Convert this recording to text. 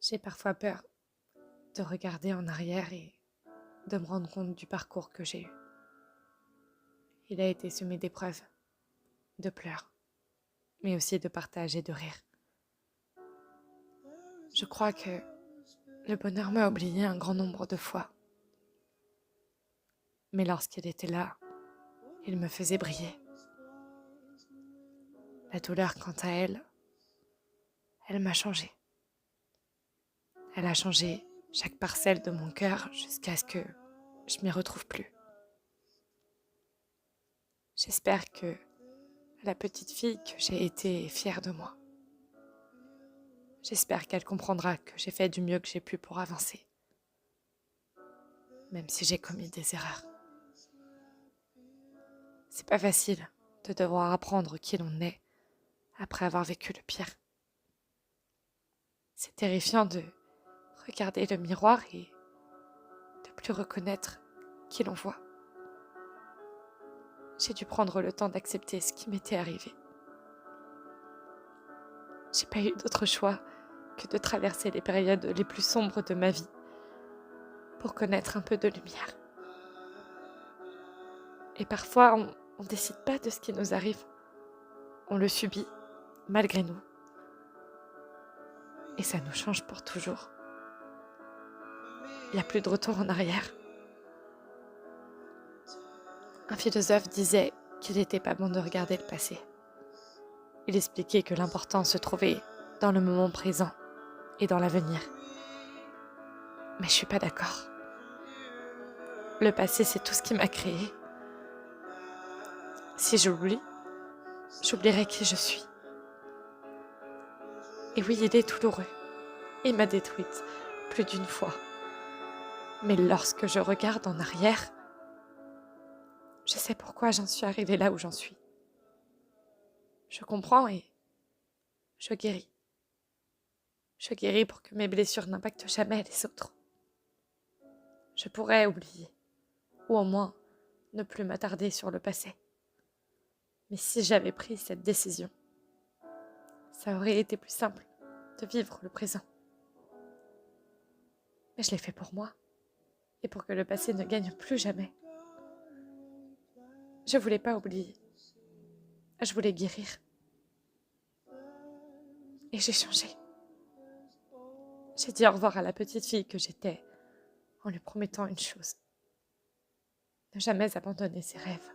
J'ai parfois peur de regarder en arrière et de me rendre compte du parcours que j'ai eu. Il a été semé d'épreuves, de pleurs, mais aussi de partage et de rire. Je crois que le bonheur m'a oublié un grand nombre de fois. Mais lorsqu'il était là, il me faisait briller. La douleur, quant à elle, elle m'a changé. Elle a changé chaque parcelle de mon cœur jusqu'à ce que je m'y retrouve plus. J'espère que la petite fille que j'ai été est fière de moi. J'espère qu'elle comprendra que j'ai fait du mieux que j'ai pu pour avancer, même si j'ai commis des erreurs. C'est pas facile de devoir apprendre qui l'on est après avoir vécu le pire. C'est terrifiant de regarder le miroir et de plus reconnaître qui l'on voit. J'ai dû prendre le temps d'accepter ce qui m'était arrivé. J'ai pas eu d'autre choix que de traverser les périodes les plus sombres de ma vie pour connaître un peu de lumière. Et parfois, on décide pas de ce qui nous arrive. On le subit, malgré nous. Et ça nous change pour toujours. Il n'y a plus de retour en arrière. Un philosophe disait qu'il n'était pas bon de regarder le passé. Il expliquait que l'important se trouvait dans le moment présent et dans l'avenir. Mais je suis pas d'accord. Le passé, c'est tout ce qui m'a créé. Si j'oublie, j'oublierai qui je suis. Et oui, il est douloureux. Il m'a détruite plus d'une fois. Mais lorsque je regarde en arrière, je sais pourquoi j'en suis arrivée là où j'en suis. Je comprends et je guéris. Je guéris pour que mes blessures n'impactent jamais les autres. Je pourrais oublier, ou au moins ne plus m'attarder sur le passé. Mais si j'avais pris cette décision, ça aurait été plus simple de vivre le présent. Mais je l'ai fait pour moi, et pour que le passé ne gagne plus jamais. Je voulais pas oublier. Je voulais guérir. Et j'ai changé. J'ai dit au revoir à la petite fille que j'étais en lui promettant une chose. Ne jamais abandonner ses rêves.